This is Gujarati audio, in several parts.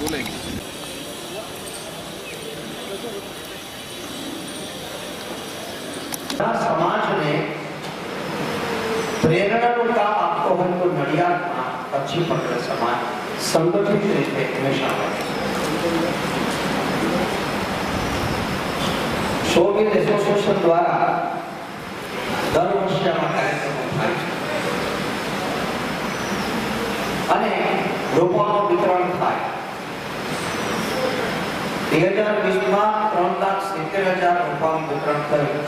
बोलेंगे। समाज ने प्रेरणाનું કામ આપતો હોય તો નડિયાદમાં પછી પણ સમાજ સંગઠિત રીતે હંમેશા હોય. શોવિલ એસોસિએશન દ્વારા દર વર્ષે આવા કાર્યક્રમો થાય છે અને રોપાનું વિતરણ થાય. 2020માં 3,70,000 રોપાનું વિતરણ થયું.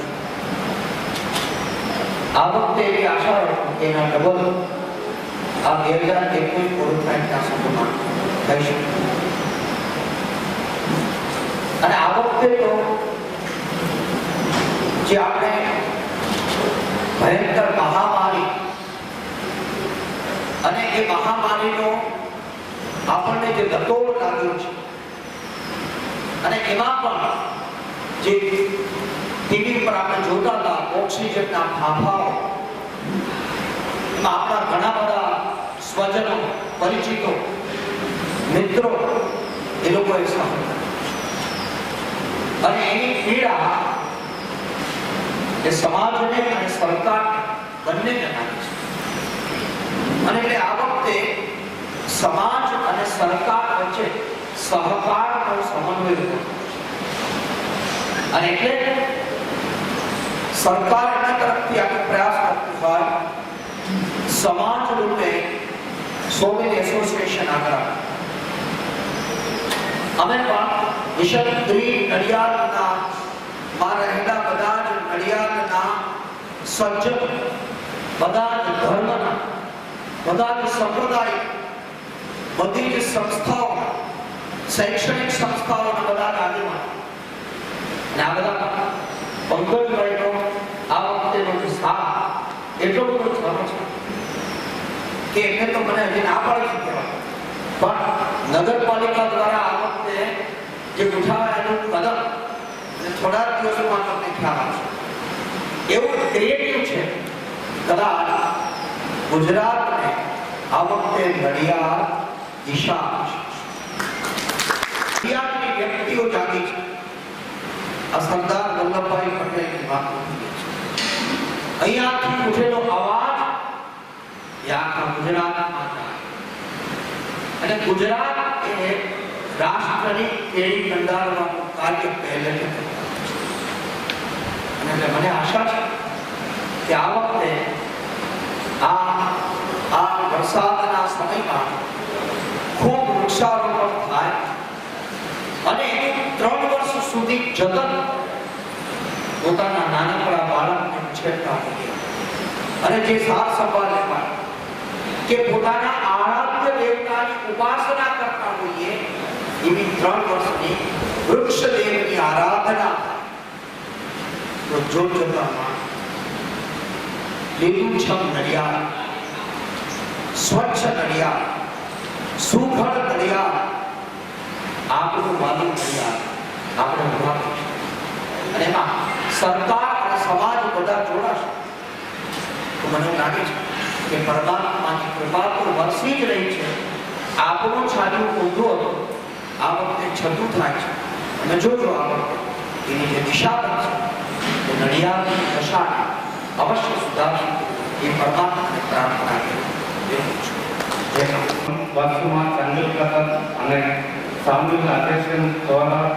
આ વખતે એવી આશા રાખું કે એના ડબલ આ 2021 પૂરું થાય ત્યાં સુધીમાં થઈ શકે. અને આ વખતે તો જે આપણે ભયંકર મહામારી અને એ મહામારીનો આપણને જે દટોળ લાગ્યો છે અને એમાં પણ જે ટીવી પર આપણે જોતા હતા ઓક્સિજનના ફાંફાઓ, એમાં આપણા ઘણા બધા સ્વજનો, પરિચિતો, મિત્રો એ લોકોએ સહન અને એની પીડા એ સમાજને અને સરકાર બંનેને લાગે છે. અને એટલે આ વખતે સમાજ અને સરકાર વચ્ચે સહકારનો સમન્વય હતો. અને એટલે સરકાર એના તરફથી આખો પ્રયાસ કરતી હોય, સમાજ રૂપે શોવિલ એસોસિએશન આગળ અમે પણ મિશન 3 નડિયાદના માં રહેલા બધા જ નડિયાદના સજ્જન, બધા જ ધર્મના, બધા જ સંપ્રદાય, બધી જ સંસ્થાઓ, શૈક્ષણિક સંસ્થાઓના બધા જ આગેવાનો અને આ બધા પંકજભાઈનો આ વખતેનો જે સાથ એટલો બધો સારો છે કે એમને તો મને હજી ના પાડી છે પણ નગરપાલિકા દ્વારા આ વખતે જે ઉઠાવેલું કદમ અને થોડા દિવસોમાં તમને ખ્યાલ આવશે એવું ક્રિએટિવ છે. કદાચ ગુજરાતને આ વખતે નડિયાદ દિશા નડિયાદની વ્યક્તિઓ જાગી છે. આ સરદાર વલ્લભભાઈ પટેલની વાત નથી. અહીંયાથી ઉઠેલો અવાજ આખા ગુજરાતમાં જાય અને ગુજરાત એ રાષ્ટ્રની કેળી કંડારવાનું કાર્ય પહેલેથી અને મને આશા છે કે આ વખતે આ વરસાદના સમયમાં ખૂબ વૃક્ષારોપણ થાય અને 3 વર્ષ સુધી જતન પોતાના નાનકડા બાળકને ઉછેરતા હોય અને જે સાર સંભાળ લેવા કે પોતાના આરાધ્ય દેવતાની ઉપાસના કરતા હોઈએ એવી 3 વર્ષની વૃક્ષ દેવની આરાધના તો જોતજોતામાં લીલુંછમ નડિયાદ, સ્વચ્છ નડિયાદ, સુઘડ નડિયાદ, આપણું વાલી નડિયાદ આપણે ઉભા અને એમાં સરકાર અને સમાજ બધા જોડાશે તો મને લાગે છે કે પરમાત્માની કૃપા તો વરસી જ રહી છે. આપણું છાડ્યું ઊંધું હતું, આ વખતે છતું થાય છે અને જોજો આ વખતે એની જે દિશા બનશે તે નડિયાદની દશાને અવશ્ય સુધારશે એ પરમાત્માને પ્રાર્થના કરું છું. વર્ષમાં જંગલ કથા અને સામૂહિક આદેશન દ્વારા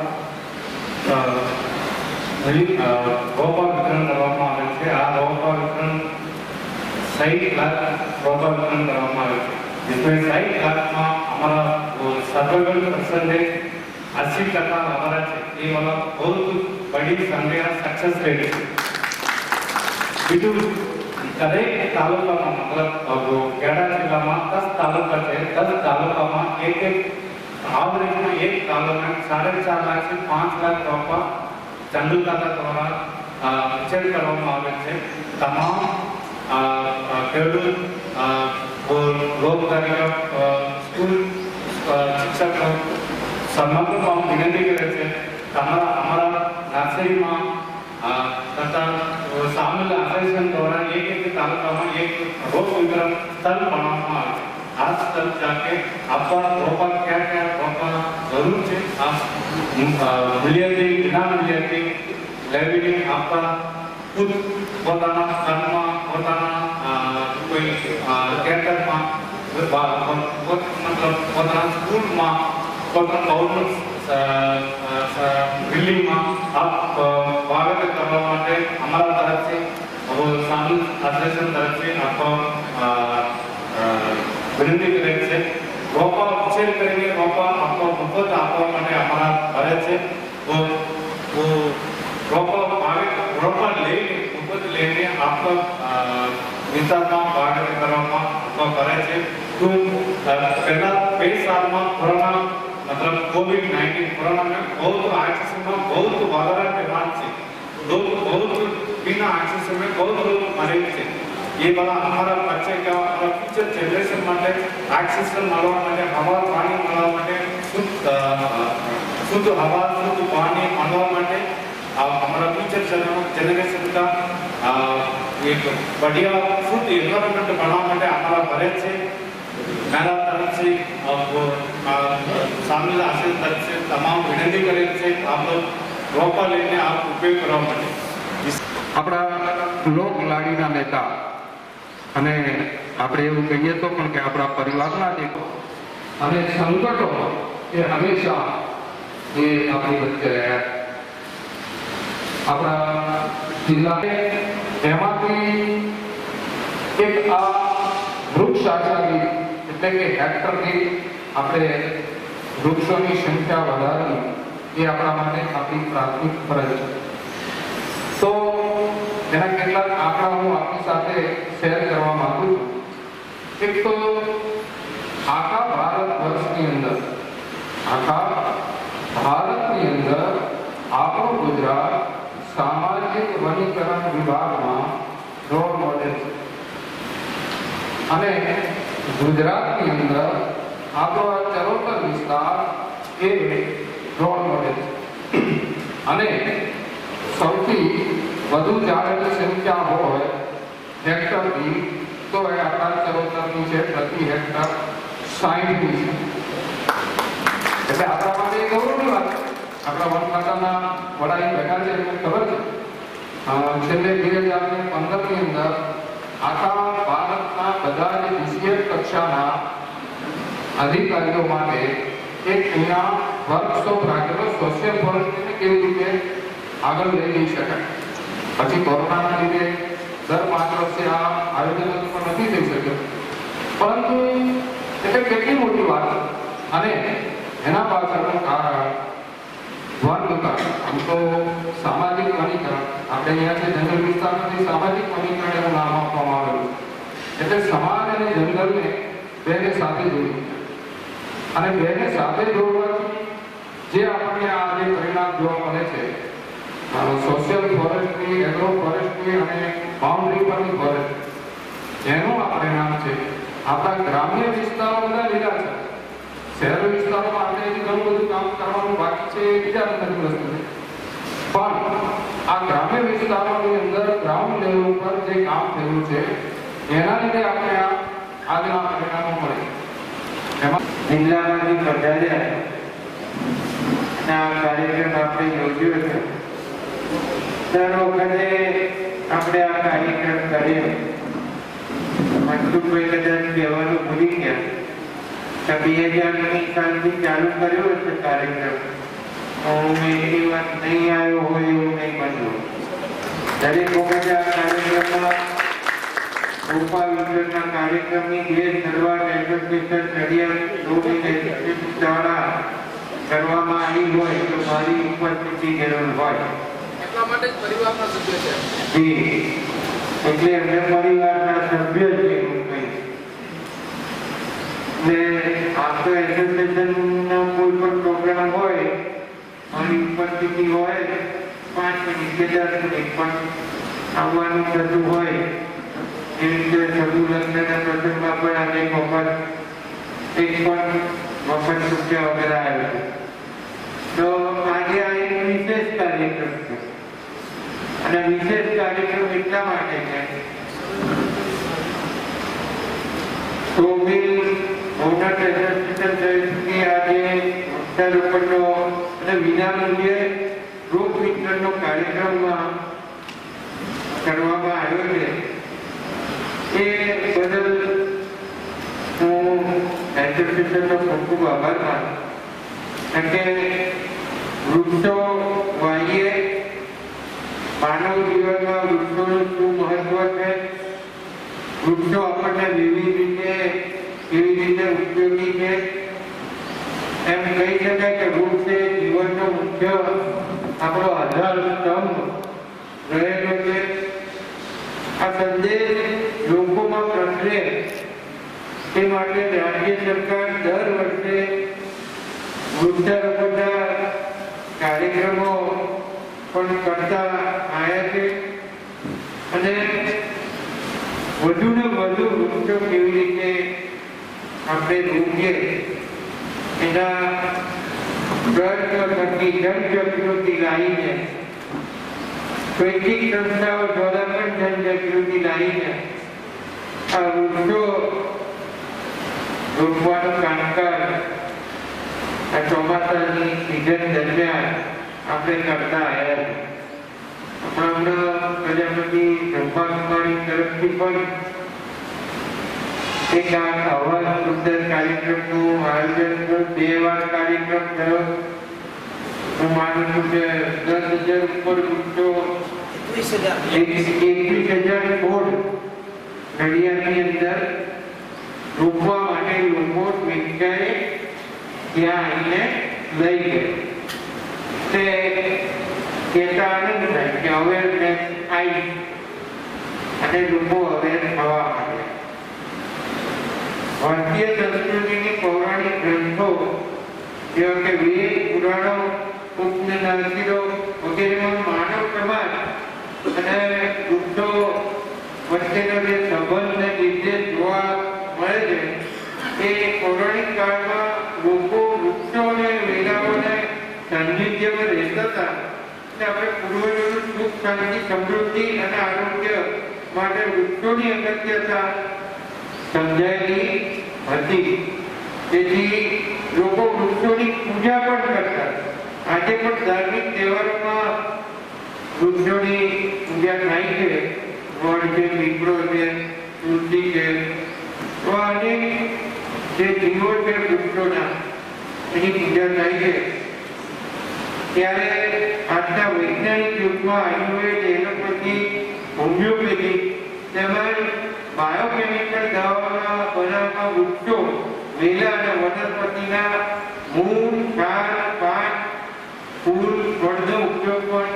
રોપા વિતરણ કરવામાં આવે છે. આ રોપા વિતરણ 60 लाख रोपा वितरण કરવામાં આવે છે. जिसमें 60 लाख में हमारा सर्वाइवल परसेंटेज 80% हमारा है. ये वाला बहुत बड़ी संख्या सक्सेस रेट है. बिटू दरेक तालुका में मतलब खेड़ा जिला में 10 तालुका है. 10 तालुका में एक एवरेज में एक तालुका में 4.5 लाख से 5 लाख रोपा जंगल खाता द्वारा वितरण કરવામાં આવે છે. તમામ ખેડૂત लोग स्कूल शिक्षक समग्र विनती करे हमारा नर्सरी में तथा सामूहिक आदेशन द्वारा एक तालुका में एक रोप वितरण स्थल बनावा. आ तरफ जाके आपका रोपा क्या क्या रोपा जरूर है आप मिलियती बिना मिलियती लेवलिंग आपका खुद પોતાના ઘરમાં પોતાના કોઈ કેટરમાં મતલબ પોતાના સ્કૂલમાં પોતાના ગવર્મેન્ટ બિલ્ડિંગમાં આપ સ્વાગત કરવા માટે અમારા તરફથી સામેલ એસોસિએશન તરફથી આપકો વિનંતી કરે છે રોપા ઉછેર કરીને રોપા આપકો મફત આપવા માટે અમારા કરે છે રોપા રોપા લઈને મફત લઈને આપકો વિસ્તારમાં સ્વાગત કરવામાં આપકો કરે છે તો પહેલા 2 સાલમાં કોરોના मतलब कोविड-19 कोरोना में बहुत आईसीयू में बहुत वाधारा डिमांड थी लोग बहुत बिना आईसीयू में बहुत लोग मरे थे ये वाला हमारा बच्चे का हमारा फ्यूचर जनरेशन માટે ऑक्सीजन મળવા માટે હવા પાણી મળવા માટે शुद्ध हवा शुद्ध पानी મળવા માટે हमारा फ्यूचर जनरेशन का एक बढ़िया शुद्ध एनवायरनमेंट बनावा માટે हमारा प्रयत्न છે मेरा तरफ से आपको सामने आशे तरफ से तमाम विनती करें से आप लोग रोपा लेने आप उपयोग करवा માટે આપણા લોક લાડીના નેતા અને આપણે એવું કહીએ તો પણ કે આપણા પરિવારના જ અને સંકટો એ હંમેશા એ આપણી વચ્ચે રહ્યા આપણા જિલ્લાને એમાંથી એક આ વૃક્ષ આચારી એટલે કે હેક્ટરની આપણે વૃક્ષોની સંખ્યા વધારવી એ આપણા માટે આપણી પ્રાથમિક ફરજ છે તો એના કેટલાક આંકડા હું આપની સાથે શેર કરવા માંગુ છું એક તો આખા ભારત વર્ષની અંદર આપણું ગુજરાત સામાજિક વનીકરણ વિભાગમાં રોલ મોડેલ છે અને ગુજરાતની અંદર આપણો આ ચરોતર વિસ્તાર એ રોલ મોડેલ છે અને સૌથી વધુ ઝાડની સંખ્યા હોય હેક્ટરની તો એ આપણા ચરોતરની છે પ્રતિ હેક્ટર 60 છે એટલે આપણા માટે ગૌરવની વાત છે આપણા વન ખાતાના વડા બેઠા છે એમને ખબર છે છેલ્લે 2015ની અંદર આખા ભારતના બધા જ વિષય કક્ષાના અધિકારીઓ માટે એક અહીંયા વર્કશોપ રાખેલો સોશિયલ ફોરેસ્ટ્રીને કેવી રીતે આગળ લઈ જઈ શકાય પછી કોરોનાના લીધે દર 5 વર્ષે આ આયોજન પણ નથી થઈ શક્યું પરંતુ એટલે કેટલી મોટી વાત અને એના પાછળનું કારણ વન વિભાગ આમ તો સામાજિક વનીકરણ આપણે અહીંયા છે જંગલ વિસ્તારમાંથી સામાજિક વનીકરણ એનું નામ આપવામાં આવેલું એટલે સમાજ અને જંગલને બેને સાથે જોડી અને બેને સાથે જોડવાથી જે આપણને આ જે પરિણામ જોવા મળે છે સોશિયલ ફોરેસ્ટ્રી એગ્રો ફોરેસ્ટ્રી અને બાઉન્ડ્રી પરની ફોરેસ્ટ એનું આ પરિણામ છે આપણા ગ્રામ્ય વિસ્તારો બધા લીધા છે શહેર વિસ્તારોમાં આપણે ઘણું બધું કામ કરવાનું બાકી છે બીજા બધી વસ્તુ છે પણ આ ગ્રામ્ય વિસ્તારોની અંદર ગ્રાઉન્ડ લેવલ ઉપર જે કામ થયું છે એના લીધે આપણે આજના પરિણામો મળે એમાં જિલ્લામાંથી પધાર્યા આ કાર્યક્રમ આપણે યોજ્યો છે દર વખતે આપણે આ કાર્યક્રમ કર્યો મનસુખભાઈ કદાચ કહેવાનું ભૂલી ગયા 2000ની સાલથી ચાલુ કર્યો છે કાર્યક્રમ હું એની વાત નહીં આવ્યો હોય એવું નહીં બન્યું દરેક વખતે આ કાર્યક્રમમાં રોપા વિતરણના કાર્યક્રમની જે શરૂઆત એસોસિએશન નડિયાદ રોડ ઇનિશિયેટિવ દ્વારા કરવામાં આવી હોય તો મારી ઉપસ્થિતિ જરૂર હોય એટલા માટે જ પરિવારના સભ્ય છે જી એટલે અમે પરિવારના સભ્ય છે એવું કહીશ ને આ તો એસોસિએશનનો કોઈ પણ પ્રોગ્રામ હોય મારી ઉપસ્થિતિ હોય 5 મિનિટ કે 10 મિનિટ પણ આવવાનું થતું હોય એ રીતે સભુ લગ્નના પ્રસંગમાં પણ આજે વખત એક પણ વખત રૂપિયા વગેરે આવ્યો છે તો આજે આ એક વિશેષ કાર્યક્રમ છે અને વિશેષ કાર્યક્રમ એટલા માટે છે 24 ભવનાથ એસોસિએશન તરફથી આજે વૃક્ષારોપણનો અને વિનામૂલ્યે રોપ વિતરણનો કાર્યક્રમમાં કરવામાં આવ્યો છે એ બદલ હું એસોસિએશનનો ખૂબ ખૂબ આભાર માનું. કારણ કે વૃક્ષો વાવીએ, માનવ જીવનમાં વૃક્ષોનું શું મહત્વ છે, વૃક્ષો આપણને વિવિધ રીતે ઉપયોગી છે. એમ કહી શકાય કે વૃક્ષ એ જીવનનો મુખ્ય આપણો આધાર સ્તંભ રહેલો છે. આ સંદેશ લોકોમાં પ્રસરે તે માટે રાજ્ય સરકાર દર વર્ષે વૃક્ષારોપણના કાર્યક્રમો પણ કરતા આવ્યા છે અને વધુને વધુ વૃક્ષો કેવી રીતે આપણે રોકીએ એના પ્રયત્નો થકી જનજાગૃતિ લાવીને સ્વૈચ્છિક સંસ્થાઓ દ્વારા પણ જનજાગૃતિ લાવીને આ વૃક્ષો રોપવાનું કામકાજ આ ચોમાસાની સિઝન દરમિયાન આપણે કરતા આવ્યા છીએ. હમણાં પ્રજાપતિ બ્રહ્માકુમારી તરફથી પણ એક આવા સુંદર કાર્યક્રમનું આયોજન થયું. 2 વાર કાર્યક્રમ થયો. હું માનું છું કે 10,000 ઉપર વૃક્ષો 21,000 છોડ નડિયાદની અંદર રોપવા માટે લોકો સ્વેચ્છાએ ત્યાં આવીને લઈ ગયા. તે કહેતા આનંદ થાય કે અવેરનેસ આવી અને લોકો અવેર થવા માંડ્યા. ભારતીય સંસ્કૃતિની પૌરાણિક ગ્રંથો જેવા કે વેદ, પુરાણો, ઉપનિષદો વગેરેમાં માનવ સમાજ અને વૃક્ષો વચ્ચેનો જે સંબંધને લીધે જોવા મળે છે એ પૌરાણિક કાળમાં લોકો વૃક્ષો અને વેલાઓને સાનિધ્યમાં રહેતા હતા. આપણે પૂર્વજોનું સુખ, શાંતિ, સમૃદ્ધિ અને આરોગ્ય માટે વૃક્ષોની અગત્યતા સમજાયેલી હતી. તેથી લોકો વૃક્ષોની પૂજા પણ કરતા. આજે પણ ધાર્મિક તહેવારોમાં વૃક્ષોની પૂજા થાય છે. વડ છે, પીપળો છે, તુલસી છે, તો અનેક જે જીવો છે વૃક્ષોના એની પૂજા થાય છે. ત્યારે આજના વૈજ્ઞાનિક યુગમાં આયુર્વેદ, એલોપેથી, હોમિયોપેથી તેમજ બાયોકેમિકલ દવાઓના બનાવવામાં વૃક્ષો, વેલા અને વનસ્પતિના મૂળ, છાલ, પાન, ફૂલ, ફળનો ઉપયોગ પણ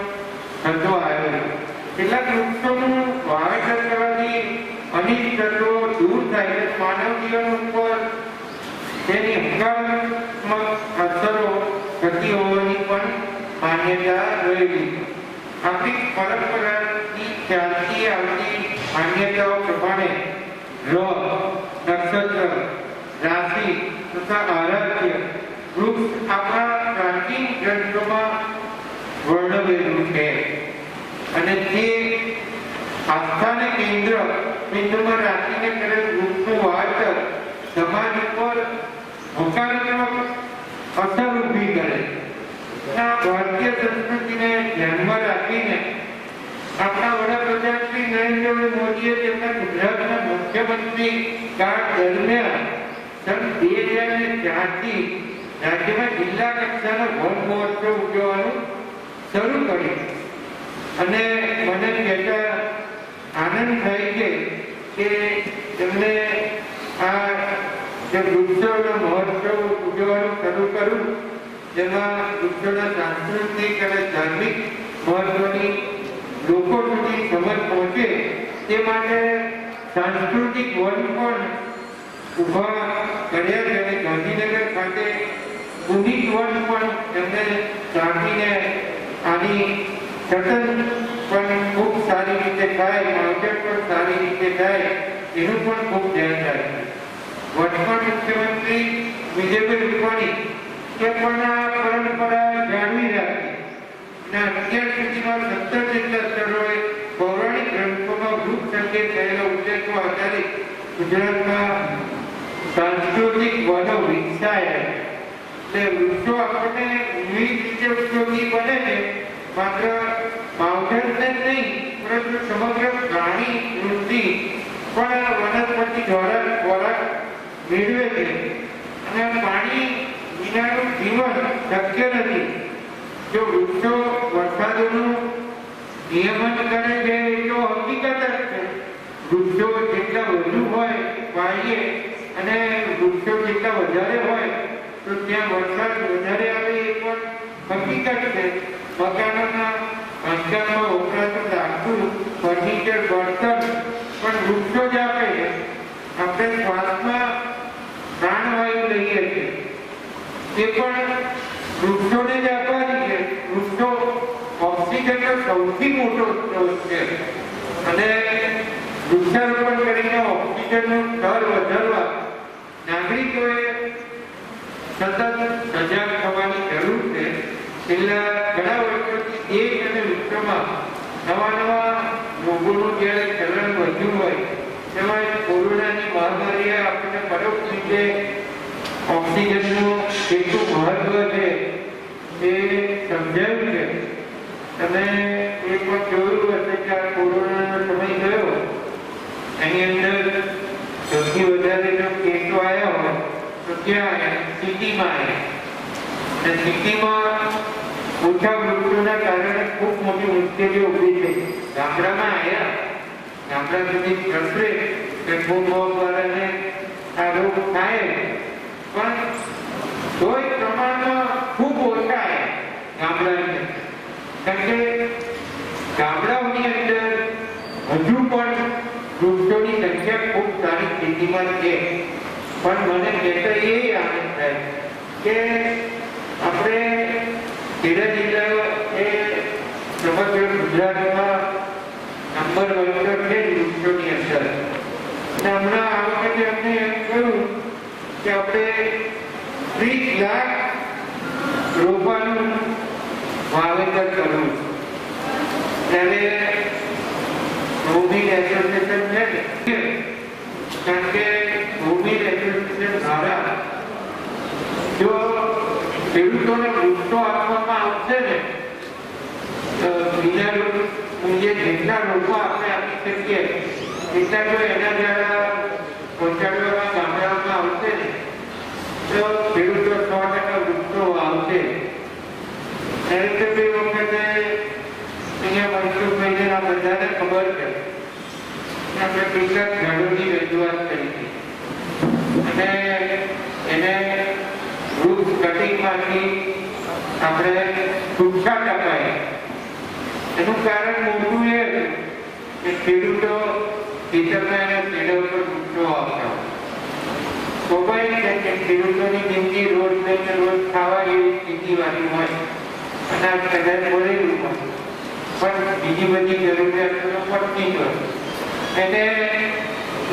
થતો આવ્યો. કેટલાક વૃક્ષોનું વાવેતર કરવાથી અનેક તત્વો દૂર થાય છે. માનવ જીવન ઉપર તેની હકારાત્મક અસરો થતી હોવાની પણ માન્યતા રહેલી. આપણી પરંપરાથી ચાલતી આવતી માન્યતાઓ પ્રમાણે ગ્રહ, નક્ષત્ર, રાશિ તથા આરાધ્ય વૃક્ષ આપણા પ્રાચીન ગ્રંથોમાં વર્ણવેલું છે અને તે આસ્થાને કેન્દ્રમાં રાખીને કરેલ વૃક્ષનું વાવેતર સમાજ ઉપર હકારાત્મક અસર ઊભી કરે. ભારતીય સંસ્કૃતિને ધ્યાનમાં રાખીને આપણા વડાપ્રધાન શ્રી નરેન્દ્રભાઈ મોદીએ તેમના ગુજરાતના મુખ્યમંત્રી કાળ દરમિયાન સન 2004થી રાજ્યમાં જિલ્લા કક્ષાનો વન મહોત્સવ ઉજવવાનું શરૂ કર્યું. અને મને કહેતા આનંદ થાય છે કે તેમને આ જે વૃક્ષોનો મહોત્સવ ઉજવવાનું શરૂ કર્યું જેમાં વૃક્ષોના સાંસ્કૃતિક અને ધાર્મિક મહત્વની લોકો સુધી સમજ પહોંચે તે માટે સાંસ્કૃતિક વન પણ ઊભા કર્યા છે અને ગાંધીનગર ખાતે પુનિત વન પણ તેમને સ્થાપીને આની સતત પણ ખૂબ સારી રીતે થાય, માવજત પણ સારી રીતે થાય એનું પણ ખૂબ ધ્યાન રાખે. વર્તમાન મુખ્યમંત્રી વિજયભાઈ રૂપાણી એ પણ આ પરંપરા જાળવી રાખી અને અત્યાર સુધીમાં 17 જેટલા સ્થળોએ પૌરાણિક ગ્રંથોમાં વૃક્ષ અંગે થયેલા ઉલ્લેખો આધારિત ગુજરાતમાં સાંસ્કૃતિક વનો વિકસાયા. એટલે વૃક્ષો આપણને વિવિધ રીતે ઉપયોગી બને છે. માત્ર માવજતને જ નહીં પરંતુ સમગ્ર પ્રાણી વૃત્તિ પણ વનસ્પતિ દ્વારા ખોરાક મેળવે છે. અને પાણી વિનાનું જીવન શક્ય નથી. જો વૃક્ષો વરસાદનું નિયમન કરે છે એ તો હકીકત જ છે. વૃક્ષો જેટલા વધુ હોય વાવીએ અને વૃક્ષો જેટલા વધારે હોય તો ત્યાં વરસાદ વધારે આવે એ પણ હકીકત છે. મકાનોના બાંધકામમાં વપરાતું લાકડું, ફર્નિચર, બર્તન પણ વૃક્ષો જ આપે છે. આપણે શ્વાસમાં પ્રાણવાયુ લઈએ છીએ તે પણ વૃક્ષોને જ આપવાની છે. વૃક્ષો ઓક્સિજનનો સૌથી મોટો સ્ત્રોત છે અને વૃક્ષારોપણ કરીને ઓક્સિજનનું સ્તર વધારવા નાગરિકોએ સતત સજાગ થવાની જરૂર છે. છેલ્લા ઘણા વર્ષોથી દેશ અને વિશ્વમાં નવા રોગોનું જ્યારે ચલણ વધ્યું હોય તેમાં કોરોનાની મહામારીએ આપણને પરોક્ષ રીતે ઓક્સિજનનું કેટલું મહત્વ છે એ સમજાવ્યું છે. તમે એક વાર જોયું હશે કે આ કોરોનાનો સમય ગયો એની અંદર સૌથી વધારે જો કેસો આવ્યા હોય તો ક્યાં સિટીમાં આવ્યા. અને સિટીમાં ઓછા વૃક્ષોના કારણે ખૂબ મોટી મુશ્કેલીઓ ઊભી થઈ. ગામડામાં આવ્યા, ગામડા સુધી પ્રસરે કે ખૂબ મોંઘવારીને આ રોગ થાય પણ તોય પ્રમાણમાં ખૂબ ઓછા આવ્યા ગામડાની. કારણ કે ગામડાઓની અંદર હજુ પણ વૃક્ષોની સંખ્યા ખૂબ સારી સ્થિતિમાં છે. પણ મને કહેતા એ આનંદ થાય કે આપણે ખેડા જિલ્લા એ સમગ્ર ગુજરાતમાં નંબર 1 પર છે વૃક્ષોની અંદર. અને હમણાં આ વખતે અમને એમ કહ્યું કે આપણે 30 લાખ રોપાનું વાવેતર કરવું. ત્યારે ભૂમિ એસોસિએશન છે કારણ કે ભૂમિ એસોસિએશન દ્વારા જો ખેડૂતોને વૃક્ષો આપવામાં આવશે ને બીજા મૂલ્યે જેટલા રોપો આપણે આપી શકીએ એટલા જો એના દ્વારા પહોંચાડવામાં ગામડાઓમાં આવશે ને તો ખેડૂતો 100% વૃક્ષો આવશે. એ રીતે બે વખતે અહીંયા મનસુખભાઈને આ બધાને ખબર છે આપણે કેટલાક ઝાડોની રજૂઆત કરી હતી અને એને વૃક્ષ કટિંગમાંથી આપણે છૂટછાટ અપાય. એનું કારણ મોટું એ કે ખેડૂતો ખેતરના એના પેડા ઉપર વૃક્ષો આવતા સ્વાભાવિક છે કે ખેડૂતોની જિંદગી રોજ ને રોજ ખાવા એવી સ્થિતિવાળી હોય અનાજ કદાચ મળેલું હોય પણ બીજી બધી જરૂરિયાતો પડતી હોય. એને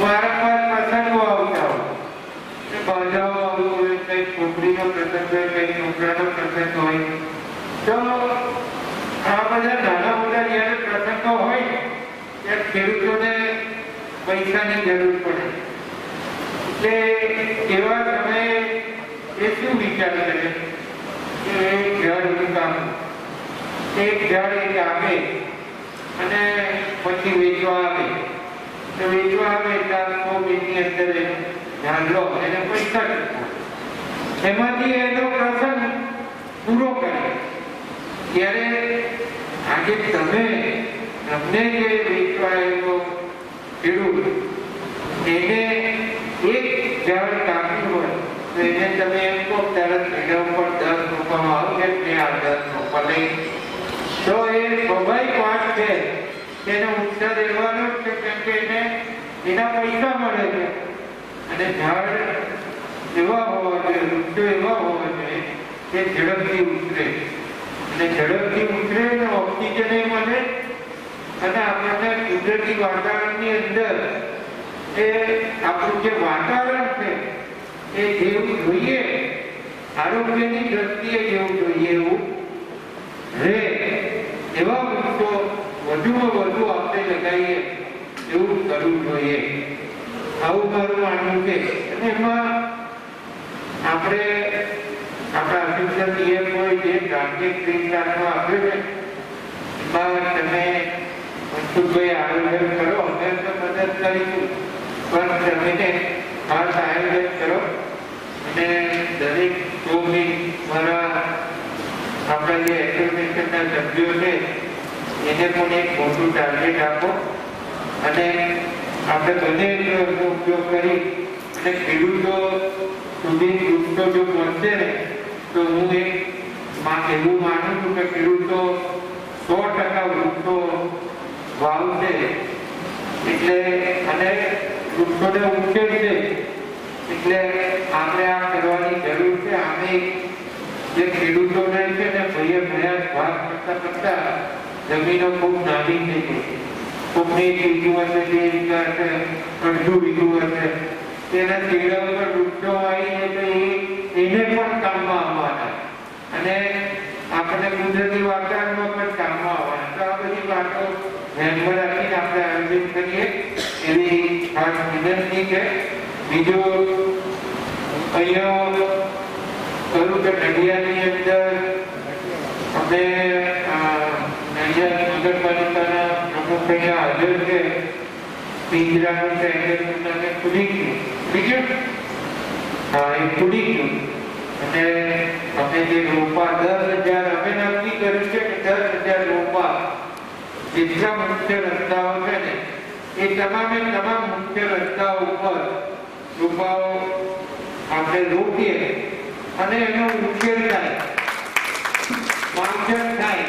વારંવાર પ્રસંગો આવતા હોય, બાધાઓ આવતું હોય, કંઈક છોકરીનો પ્રસંગ હોય, કંઈક છોકરાનો પ્રસંગ હોય. તો આ બધા નાના મોટા જ્યારે પ્રસંગો હોય ત્યારે ખેડૂતોને પૈસાની જરૂર પડે. એટલે એવા સમયે એ શું વિચાર કરે કે એક ઝાડ ઉગાડવું, એક ઝાડ એક આવે અને પછી વેચવા આવે તો વેચવા આવે એટલે 100 મિનિટની અંદર ઝાડ લો એને પૈસા ચૂકવો, એમાંથી એનો પ્રસંગ પૂરો કરે. ત્યારે આજે તમને જે વેચવા આવ્યો ખેડૂત એને એક ઝાડ કાપ્યું હોય તો એને તમે એમ કહો તરત એના ઉપર 10 રૂપિયામાં આવશે તે આ 10 રૂપિયા લઈ તો એ સ્વાભાવિક વાત છે. તેનો ઉત્સાહ રહેવાનો જ છે કેમ કે એને એના પૈસા મળે છે. અને ઝાડ એવા હોવા જોઈએ, વૃક્ષો એવા હોવા જોઈએ કે ઝડપથી ઉતરે અને ઝડપથી ઉતરે અને ઓક્સિજન એ મળે અને આપણને કુદરતી વાતાવરણની અંદર એ આપણું જે વાતાવરણ છે એ જેવું જોઈએ આરોગ્યની દ્રષ્ટિએ જેવું જોઈએ એવું રહે એવા વૃક્ષો વધુમાં વધુ આપણે લગાવીએ એવું કરવું જોઈએ. આવું મારું માનવું છે. અને એમાં આપણે આપણા અસિસ્ટન્ટ પીએમ કોઈ જે ટાર્ગેટ 3 લાખમાં આપ્યો છે એમાં તમે મનસુખભાઈ આયોજન કરો, અમે તો મદદ કરીશું, પણ તમે ખાસ આયોજન કરો અને દરેક શોની મારા આપણા જે એસોસિએશનના સભ્યો છે એને પણ એક મોટું ટાર્ગેટ આપો અને આપણે બંને એનો ઉપયોગ કરી અને ખેડૂતો સુધી વૃક્ષો જો પહોંચે ને તો હું એવું માનું છું કે ખેડૂતો 100% વૃક્ષો વાવશે એટલે અને વૃક્ષોને ઉછેરશે એટલે આપણે આ કરવાની જરૂર છે. આમે જે ખેડૂતોને છે ને ભયા ભાગ કરતા જમીનો ખૂબ નાની થઈ ગઈ. કોકની વીઘું હશે, 2 વીઘા હશે, 2.5 વીઘું હશે, તેના છેડા ઉપર વૃક્ષો આવીને તો એને પણ કામમાં આવવાના અને આપણને કુદરતી વાતાવરણમાં પણ કામમાં આવવાના. તો આ બધી વાતો ધ્યાનમાં રાખીને આપણે આયોજન કરીએ એવી ખાસ વિનંતી છે. બીજું અહીંયા કહ્યું કે નડિયાદની અંદર આપણે નડિયાદ નગરપાલિકાના પ્રમુખ અહીંયા હાજર છે. પિંજરાનું ટેન્ડર ખુલી ગયું, બીજું હા એ ખુલી ગયું અને અમે જે રોપા 10,000 અમે નક્કી કર્યું છે કે 10,000 રોપા જેટલા મુખ્ય રસ્તાઓ છે ને એ તમામે તમામ મુખ્ય રસ્તાઓ ઉપર રોપાઓ આપણે રોપીએ અને એનો ઉછેર થાય, માવજત થાય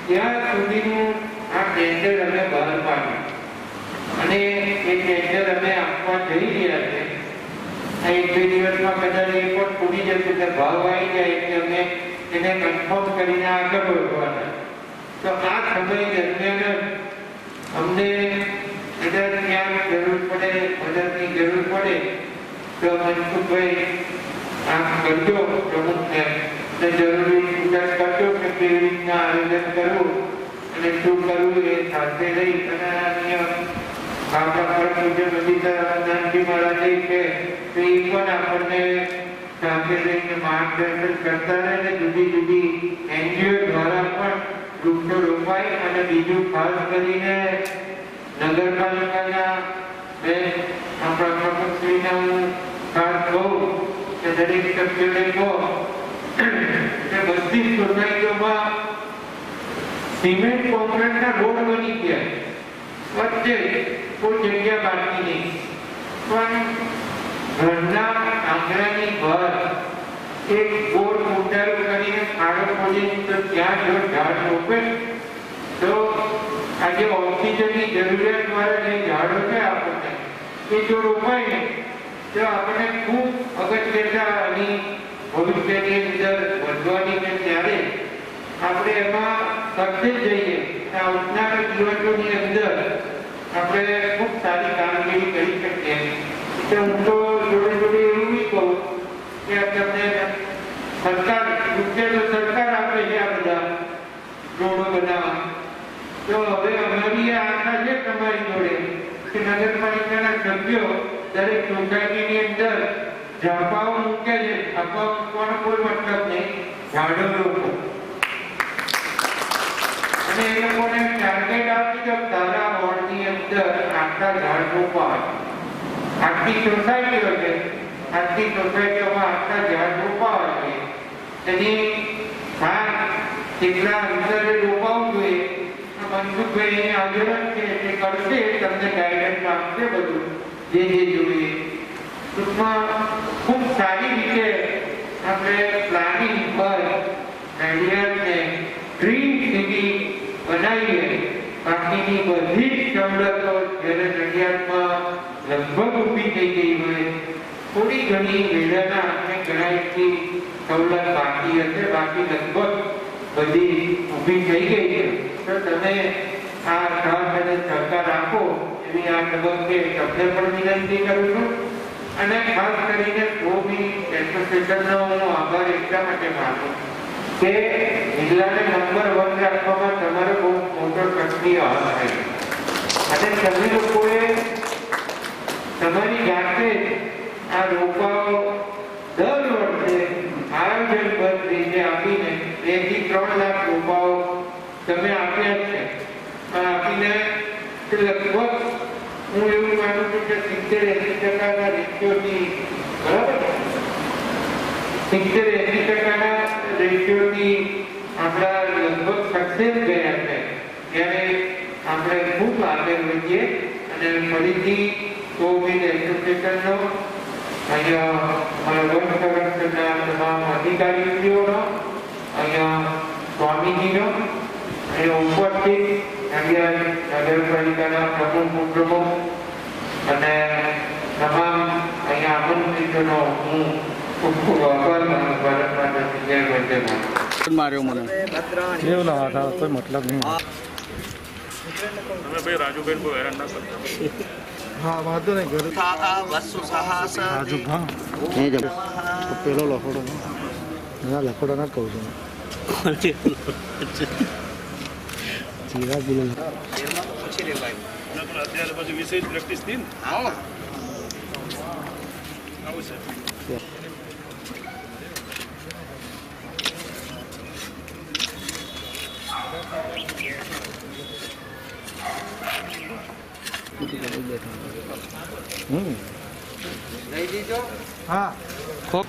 ત્યાં સુધીનું આ ટેન્ડર અમે બહાર પાડ્યું અને એ ટેન્ડર અમે આપવા જઈ રહ્યા છે. 1-2 દિવસમાં કદાચ એ પણ પૂરી જશે એટલે ભાવ આવી જાય એટલે અમે એને કન્ફર્મ કરીને આગળ વધવાના. તો આ સમય દરમિયાન અમને કદાચ ક્યાંક જરૂર પડે, મદદની જરૂર પડે તો મનસુખભાઈ આમ કરજો પ્રમુખને જરૂરી સૂચન કરજો કે કેવી રીતના આયોજન કરવું અને શું કરવું એ સાથે રહી અને આપણા પર પૂજ્ય બગીચાનંદજી મહારાજે છે તો એ પણ આપણને સાથે રહીને માર્ગદર્શન કરતા રહે અને જુદી જુદી એનજીઓ દ્વારા પણ વૃક્ષો રોપાય. અને બીજું ખાસ કરીને નગરપાલિકાના આપણા પ્રમુખશ્રીને હું ખાસ કહું કે દરેક સભ્યોને કહો કે બધી સોસાયટીઓમાં સિમેન્ટ કોન્ક્રીટના રોડ બની ગયા, વચ્ચે કોઈ જગ્યા બાકી નહીં, પણ ઘરના આંગણાની બહાર એક બોર્ડ મોટાયું કરીને ખાડો ખોદીને તો ત્યાં જો ઝાડ રોપે તો આજે ઓક્સિજનની જરૂરિયાત વાળા જે ઝાડો છે આપણને એ જો રોપાય ને તો આપણને ખૂબ અગત્યની ભવિષ્યની અંદર વધવાની છે. ત્યારે આપણે એમાં સક્સેસ જઈએ આવનારા દિવસોની અંદર આપણે ખૂબ સારી કામગીરી કરી શકીએ. તો હું તો જોડે જોડે એવું બી કહું કે તમને સરકાર રૂપિયા તો સરકાર આપે છે આ બધા રોડો બનાવવા, તો હવે અમારી આશા છે તમારી જોડે કે નગરપાલિકાના સભ્યો દરેક સોસાયટીની અંદર ઝાંપાઓ મૂકે છે. ઝાંપાઓ મૂકવાનો કોઈ મતલબ નહીં, ઝાડો રોપો અને એ લોકોને ટાર્ગેટ આપી દો તારા વોર્ડની અંદર આટલા ઝાડ રોપવા. આટલી સોસાયટીઓ છે, આટલી સોસાયટીઓમાં આટલા ઝાડ રોપવા છે, એની કેટલા અંતરે રોપાવું જોઈએ મનસુખભાઈ એની આગળ છે એ કરશે, તમને ગાઈડન્સ આપશે બધું જે જોઈએ. ટૂંકમાં ખૂબ સારી રીતે આપણે પ્લાનિંગ પર નડિયાદને ડ્રીમ સિટી બનાવીએ. બાકીની બધી જ સવલતો જ્યારે નડિયાદમાં લગભગ ઊભી થઈ ગઈ હોય, થોડી ઘણી વેળાના આપણે ગણાયથી સવલત બાકી હશે, બાકી લગભગ બધી ઊભી થઈ ગઈ છે. તો તમે આ સાથ અને સહકાર આપો એવી આ તબક્કે તમને પણ વિનંતી કરું છું. અને ખાસ કરીને કોબી એસોસિએશનનો હું આભાર એટલા માટે માનું કે જિલ્લાને નંબર 1 રાખવામાં તમારો બહુ મોટો સક્રિય હાથ છે અને તમે લોકોએ તમારી જાતે આ રોપાઓ દર વર્ષે આયોજનબદ્ધ રીતે આપીને 2 થી 3 લાખ રોપાઓ તમે આપ્યા છે. આપીને લગભગ હું એવું માનું છું કે 70-80% રેશિયોથી, બરાબર, 70-80% રેશિયોથી આપણા લગભગ સક્સેસ ગયા છે. ત્યારે આપણે ખૂબ આગળ વધીએ અને ફરીથી કોવિડ એસોસિએશનનો, અહીંયા અમારા વન સંરક્ષણના તમામ અધિકારીઓનો, અહીંયા સ્વામીજીનો, અહીંયા ઉપરથી નગરપાલિકાના પ્રમુખ ઉપપ્રમુખ અને તમામ અહીંયા આમંત્રિતોનો હું ખૂબ ખૂબ આભાર માનું. ભારત માતા જય વંદે માતરમ. માર્યો મને કેવું લાવા હતા કોઈ મતલબ નહીં. તમે ભાઈ રાજુભાઈ કોઈ હેરાન ના કરતા. હા વાંધો નહીં ઘરે રાજુ હા પેલો લખોડો ના લખોડો ના કહું છું ચીરા બોલો અત્યારે પછી વિશેષ પ્રેક્ટિસ થઈ ને. આવું છે. હા ખોક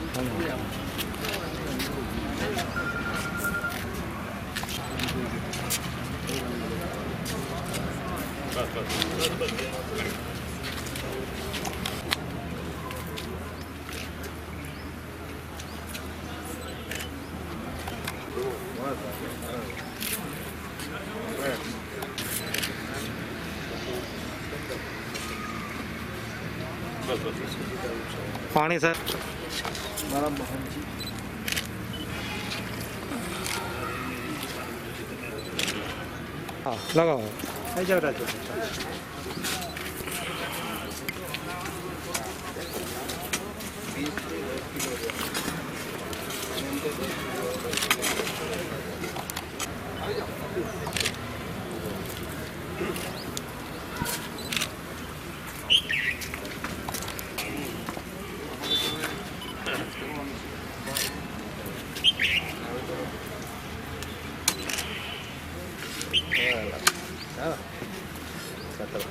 પાણી સર બરાબર હા લગાવો થઈ જાવ રાજુ.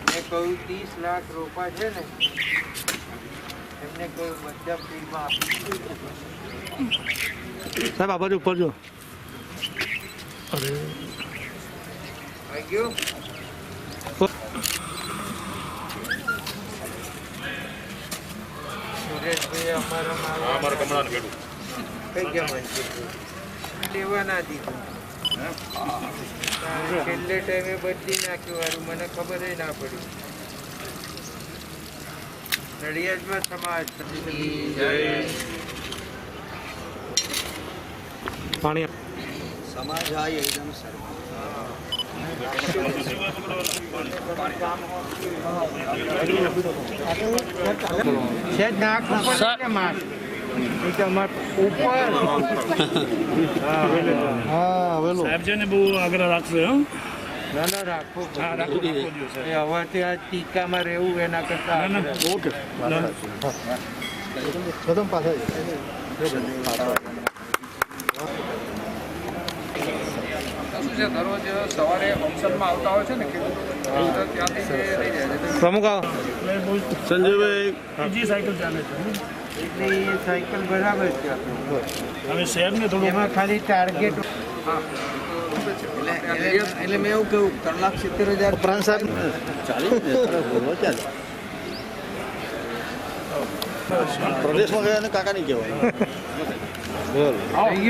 મેં કહ્યું 30 લાખ રોપા છે ને એમને કોઈ મધ્યમ ફીડમાં આપી. સાહેબ આ બાજુ ઉપર જો. આવી ગયું. સુરેશભાઈ અમારા કમળાનું બેડું. કઈ ગયા લેવા ના દીધું. છેલ્લે ટાઈમે બદલી નાખ્યું વારું, મને ખબર ના પડી. નડિયાદમાં સમાજ પાણી સમાજ આય એકદમ સરસ. છે નાખવું પડે ને માર. ઉપર હા આવેલો સાહેબ છે ને બહુ આગ્રહ રાખશે. ના રાખવું પડે. એ હવેથી આ ટીકામાં રહેવું એના કરતા ઓકે કદમ પાછા શું છે દરરોજ સવારે ઓપ્શનમાં આવતા હોય છે ને ખેડૂતો ત્યાંથી લઈ જાય છે. પ્રમુખ આવો. સંજયભાઈ બીજી સાયકલ ચાલે છે. એટલે એ સાયકલ બરાબર છે આપણું. હવે શહેરને થોડું એમાં ખાલી ટાર્ગેટ એટલે મેં એવું કહ્યું 3,70,000 પ્રાંત સાહેબ પ્રદેશમાં ગયા ને કાકા નહીં કહેવાય. થઈ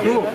ગયું.